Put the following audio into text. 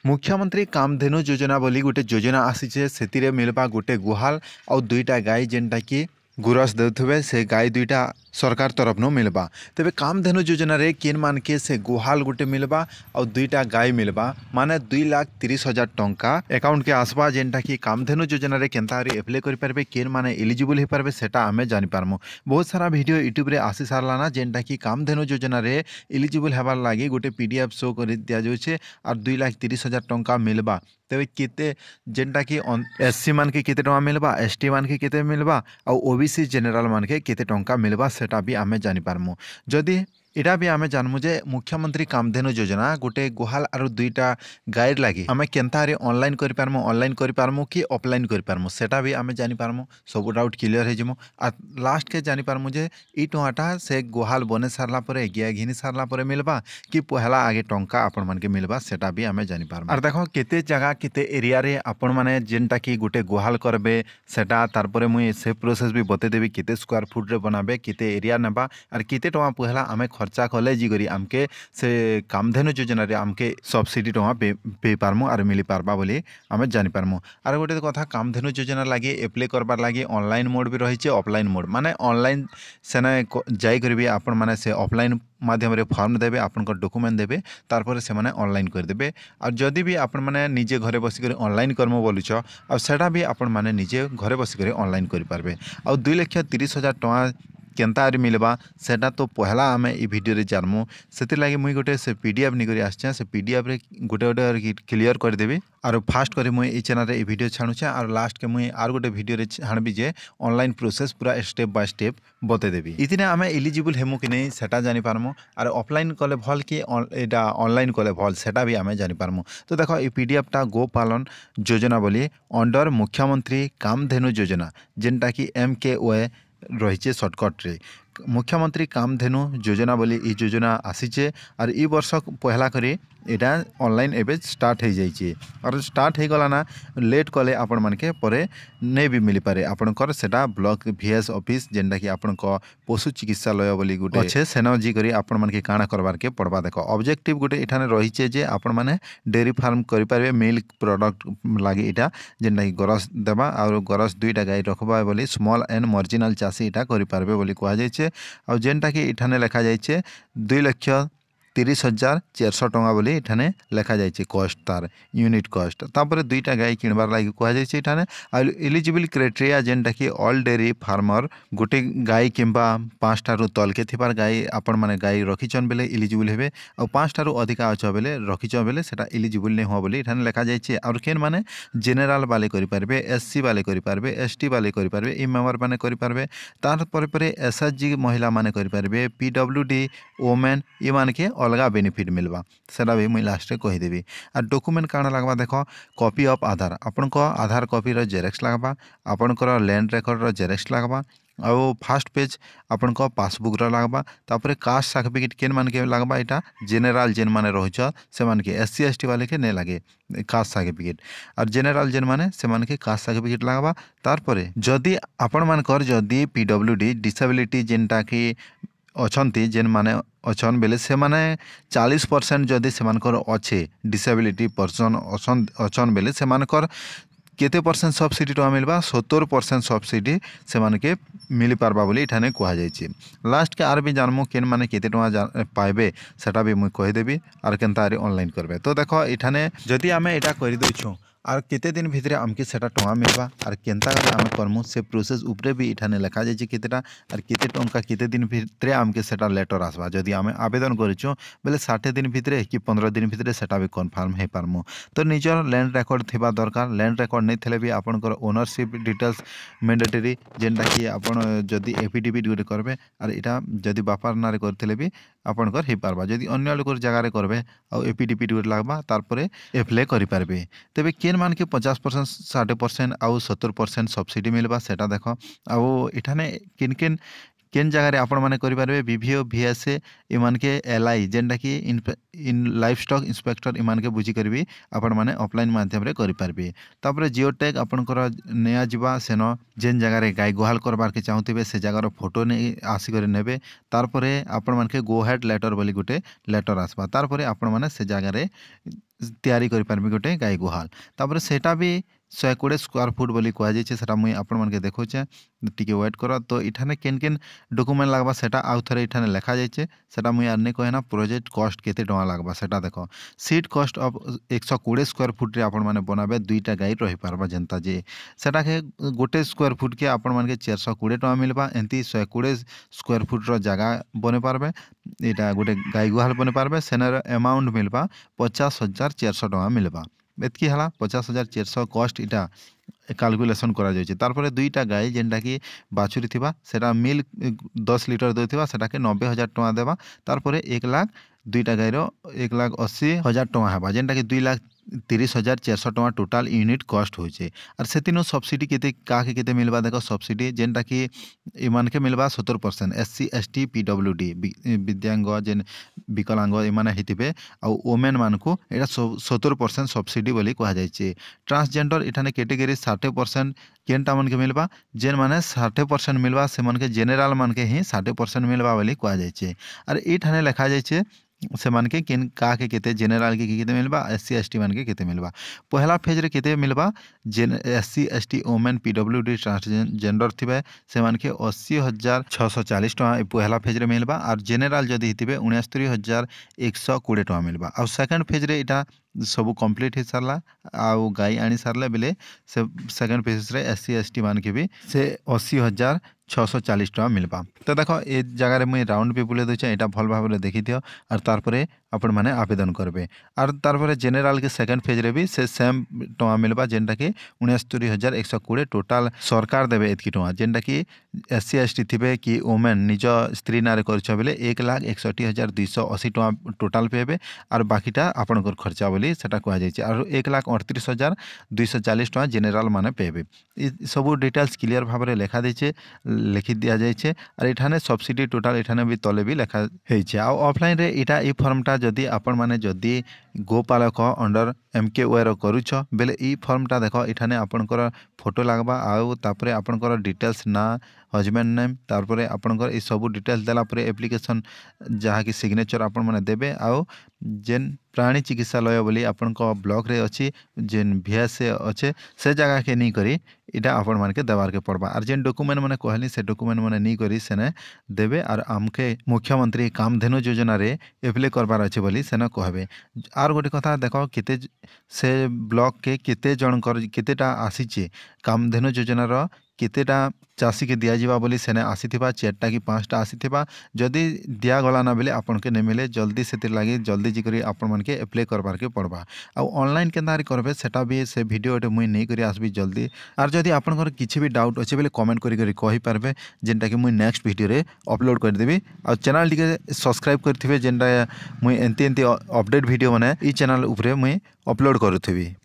मुख्यमंत्री कामधेनु योजना बोली गोटे योजना आसीचे से मिलवा गोटे गुहाल और दुईटा गाय जेनटा कि गुरस देउथबे से गाय दुईटा सरकार तरफ नु मिलवा। तेबे कामधेनु योजना रे केन मान के से गुहाल गोटे मिलवा और दुईटा गाय मिलवा माने 2,30,000 टंका अकाउंट के आसवा जेनटा कि कामधेनु योजना रे केनता एप्लाई करि परबे केन माने एलिजिबल हे परबे सेटा आमे जानि पारमु। बहुत सारा वीडियो यूट्यूब रे आसी सारला ना जेनटा कि कामधेनु योजना रे एलिजिबल हेबार लागि गोटे पीडीएफ शो कर दिया जाउछे और 2,30,000 टंका मिलवा। तेबे केते जेनटा कि एससी मान के केते टंका मिलवा, एसटी मान के केते मिलवा और ओबीसी जनरल मान के केते टंका मिलवा सेटा भी आमे जानि पारमु। जदि इटा भी आमे जानमु जे मुख्यमंत्री कामधेनु योजना गोटे गुहाल और दुईटा गाइड लगी आमे केनता ऑनलाइन करि पारमु, ऑनलाइन करि पारमु कि ऑफलाइन करि पारमु सेटा भी आमे जानि पारमु। सब डाउट क्लियर हे जिमु आ लास्ट के जानि पारमु जे ई टंकाटा से गुहाल बने सारला परे गिया घिनी सारला परे मिलबा कि पहला आगे टंका आपण मन के मिलबा सेटा भी आमे जानि पारमु। और देखो केते जगह केते एरिया रे आपण माने जेनटा कि गोटे गुहाल करबे सेटा तार परे मुई से प्रोसेस भी बते देबी केते स्क्वायर फुट रे बनाबे केते एरिया नेबा और केते टंका पहला आमे खर्चा कले जी करी आमके से कामधेनु योजना रे आमके सब्सिडी टंका पे पारमु और मिली पारबा बोली आमे जानि पारमु। और गोटे कथा कामधेनु योजना लागी एप्लाई करबार लागी ऑनलाइन मोड भी रही ऑफलाइन मोड माने ऑनलाइन सेना जाई करबी आपण माने से ऑफलाइन माध्यम रे फॉर्म देबे आपन डॉक्यूमेंट देबे तारपर से माने ऑनलाइन कर देबे। और जदि भी आपण माने निजे घरे बसी कर ऑनलाइन करमो बोलुछ और सेटा भी आपण माने निजे घरे बसी कर ऑनलाइन करि पारबे। और 2,30,000 टंका केनता मिलवा सेटा तो पहला आमे ई वीडियो रे जानमु। सेति लागि मुई गोटे से पीडीएफ निकरी आछे से पीडीएफ रे गोटे गोटे क्लियर कर देबी और फास्ट करे मुई ई चैनल रे ई वीडियो छाणुछे और लास्ट के मुई आर गोटे वीडियो रे छाणबी जे ऑनलाइन प्रोसेस पूरा स्टेप बाय स्टेप बते देबी। इतिने आमे एलिजिबल हेमु कि नहीं सेटा जानि पारमु और ऑफलाइन कले भल कि एटा ऑनलाइन कले भल सेटा भी आमे जानि पारमु। तो देखो ई पीडीएफ टा गोपालन योजना बोली अंडर मुख्यमंत्री कामधेनु योजना जेनटा कि MKOA रही सर्टकट रे मुख्यमंत्री कामधेनु योजना बोली ई योजना आसीचे और ई वर्ष पहला करी एटा ऑनलाइन एबे स्टार्ट हो जाइए और स्टार्ट हो गला ना लेट कले आपण मन के परे नहीं भी मिल पारे आपनकर सेटा ब्लॉक VS ऑफिस जेनटा कि आपण को पशु चिकित्सालय बोली गोटे अच्छे सेना जी करी आपण मन के काना करबार के पड़बा। देखो ऑब्जेक्टिव गोटे एठाने रही जे आपण माने डेयरी फार्म करि पारबे मिल्क प्रोडक्ट लागी एटा जेनटा कि गरस देबा और गरस दुईटा गाय रखबा बोली स्मॉल एंड मार्जिनल चासी एटा करि पारबे बोली कहा जाइए। और जेनटा कि एठाने लिखा जाइए 2,30,400 टंका बोली एठाने लिखा जाइए कॉस्ट तार यूनिट कॉस्ट तापर दुईटा गाय किणबार लागि कहा जाइए एठाने। और एलिजिबल क्राइटेरिया जेनटा कि ऑल डेयरी फार्मर गोटे गाय किंबा 5 टारू तल के थिबार गाय आपण माने गाय रखिचन बेले एलिजिबल हेबे और 5 टारू अधिका अछ बेले रखिच बेले सेटा एलिजिबल नहीं हो बोली एठाने लिखा जाइए। और केन माने जनरल वाले करि पारबे, SC वाले करि पारबे, ST वाले करि पारबे, ई मेंबर माने करि पारबे तार परे SHG महिला माने करि पारबे, PWD वोमेन ई माने के अलगा बेनिफिट मिलवा सेटा भी मुई लास्ट रे कहि देबी। और डॉक्यूमेंट काना लागबा देखो कॉपी ऑफ आधार आपण को आधार कॉपी रो जेरॉक्स लागबा, आपण को लैंड रिकॉर्ड रो जेरॉक्स लागबा और फर्स्ट पेज आपण को पासबुक रो लागबा। तापर कास्ट सर्टिफिकेट केन मान के लागबा एटा जनरल जेन माने रहिछ से मान के SC ST वाले के नै लागे कास्ट सर्टिफिकेट और जनरल जेन माने से मान के कास्ट सर्टिफिकेट लागबा। तारपरे जदि आपण मान कर जदि PWD डिसेबिलिटी जेनटा कि अछंती जेन माने अछन बेले से माने 40% जदि से मानकर अच्छे डिसेबिलिटी पर्सन अछन बेले से मानकर केते परसेंट सब्सिडी टका मिलबा 70% सब्सिडी से मान के मिली पारबा बोली एठाने कहा जाइए। लास्ट के आर भी जानमु केन माने केते टका पाइबे सेटा भी मुई कहि देबी और केनता ऑनलाइन करबे। तो देखो एठाने जदि आमे एटा करि दोछु और केते दिन भितर आमके सेटा टंका मिलबा और केनता आमे करमु से प्रोसेस उपरे भी एठाने लिखा जाइए केतेटा और केते टंका केते दिन भितर आमके सेटा लेटर आसबा। जदि आमे आवेदन करिछु बेले 60 दिन भितर कि 15 दिन भितर सेटा भी कन्फर्म हे पारमु। तो निजर लैंड रिकॉर्ड थिबा दरकार, लैंड रिकॉर्ड नहीं थिले भी आपनकर ओनरशिप डिटेल्स मैंडेटरी जेनटा कि आपण जदि एफिडेविट गुटे करबे और एटा जदि बापार नारे करथिले भी आपनकर हे पारबा। जदि अन्य लोकर जगह रे करबे और एफिडेविट गुटे लागबा तारपरे एप्लाई करि पारबे। तबे केन मान के 50% 60% आउ 70% सब्सिडी मिलबा सेटा देखो। आउ एठाने किन केन जगह आपण मैंने करेंगे विभिओ VSA इमान के LI जेनटा कि इन लाइफ स्टॉक इंस्पेक्टर इमान के बुझी करी आपण मैंने ऑफलाइन माध्यम करेंगे। तापर जिओ टैग आपंकर निया जिबा सेन जेन जगह गाय गुहाल करबार के चाहूथे से जगार फोटो नहीं आसिक ने तार आपण मानके गो हेड लेटर बोली गोटे लेटर आसबा तार आपण मैंने से जगह तैयारी करेंगे गोटे गाय गुहाल तापर सेटा भी 120 स्क्वायर फुट बोली कहुचे से मुई आपण मानके देखुचे टिके वेट कर। तो इठाने केन केन डॉक्यूमेंट लगवा सेटा आउ थरे इठाने लिखा जाइए सेटा मुई आर नहीं कहना प्रोजेक्ट कॉस्ट केते टका लगवा सेटा देखो seat cost of 120 square foot रे आपण माने बनाबे दुईटा गाई रही पारबा जनता जे सेटा के गोटे स्क्वायर फुट के आपण मानके 420 टका मिलबा एंती 120 स्क्वायर फुट रो जगह बने पारबे एटा गोटे गाई गुहाल बने पारबे सेनर अमाउंट मिलबा 50,400 टका मिलबा एतकी हला 50,400 कॉस्ट इटा कैलकुलेशन करा जाइए। तारपरे दुईटा गाई जेनटा कि बाछुरी थिबा सेटा मिल्क 10 लिटर देथिबा सेटा के 90,000 टका देबा तारपरे 1 लाख दुईटा गाईर 1,80,000 टका हेबा जेनटा कि 2,30,400 टका टोटाल यूनिट कॉस्ट होचे। और सेतिनो सब्सिडी केते काके केते मिलबा देखो सब्सिडी जेनटा कि इमान के मिलबा 70% SC ST PWD विद्यांग जेन विकलांग इमाने हितिबे आ वोमेन मानकु एटा 70% सब्सिडी बोली कहा जाइए। ट्रांसजेंडर इठाने कैटेगरी 60% केनटा मन के मिलबा जेन माने 60% मिलबा से मन के जेनरल मन के ही 60% मिलबा बोली कहा जाइए। और इठाने लिखा जाइए से मन के केन का के केते जेनरल के केते मिलबा SC ST मन के केते मिलबा पहला फेज रे केते मिलबा जेन SC ST women PWD transgender थिबे से मन के 80,640 टका पहला फेज रे मिलबा और जेनरल जदी हितिबे 69,120 टका मिलबा। और सेकंड फेज रे इटा सब कंप्लीट हो सारला आउ गाई आनी सारले बेले से सेकंड फेज रे SC ST मान के भी से 80,640 टका मिलबा। तो देखो ए जगह मुझे राउंड पे बुले दूचे यहाँ भल भाव देखी दियो और तारपरे आपण माने आवेदन करबे। और तारपरे जेनरल के सेकंड फेज रे भी से सेम टका मिलबा जेनटा कि 69,120 टोटाल सरकार देबे एतकी टका जेनटा कि SC ST थिबे कि वोमेन निज स्त्री नारे करछ बेले 1,61,280 टका टोटाल पेबे और बाकीटा आपनकर खर्चा बोली सेटा कहा जाइए। और 1,38,240 टका जेनरल माने पेबे सब डिटेल्स क्लियर भाव में लिखा दीचे लिखि दिया जाइए। और इठाने सब्सिडी टोटाल इठाने भी तले भी लिखा होइछे। आ ऑफलाइन रे इटा ई फॉर्मटा जदी आपण माने जदी गोपालक अंडर MKOR करूछ बेले ई फॉर्मटा देखो इठाने आपनकर फोटो लागबा आउ तापरे आपनकर डिटेल्स ना हजबैंड नेम तारपरे आपनकर ई सब डिटेल्स देला परे एप्लिकेशन जहाँ की सिग्नेचर आपण माने देबे आउ जेन प्राणी चिकित्सालय बोली आपनक ब्लॉक रे अच्छी जेन VSA अच्छे से जगह के नहीं करी इटा आपण मान के देवार के पड़बा। और जेन डॉक्यूमेंट मैंने कहली से डॉक्यूमेंट मैंने नहीं करी सेने देबे और आमके मुख्यमंत्री कामधेनु योजना रे एप्लाई करबार अच्छे बोली सेने कहबे। और गोटे कथा देखो केते से ब्लॉक के केते जनकर केतेटा आसीचे कामधेनु योजना रो केतेटा चाषी के दिया जिबा बोली सेने आसीथिबा 4टा कि 5टा आसीथिबा जदि दिया गला ना बेले आपन के नहीं मिले जल्दी से लगी जल्दी जिकरी आपण मन के एप्लाई करबार के पड़बा। आ ऑनलाइन केनतारी करबे सेटा भी से वीडियो एटे मुई नहीं करी आसबी जल्दी। और जदि आपनकर किछि भी डाउट अच्छे बेले कमेंट करी करी कहि पारबे जेनटा कि मुई नेक्स्ट वीडियो रे अपलोड कर देबी। और चैनल टिके सब्सक्राइब करथिबे जेनटा मुई एंती अपडेट वीडियो माने ई चैनल उपरे मुई अपलोड करूथिबी।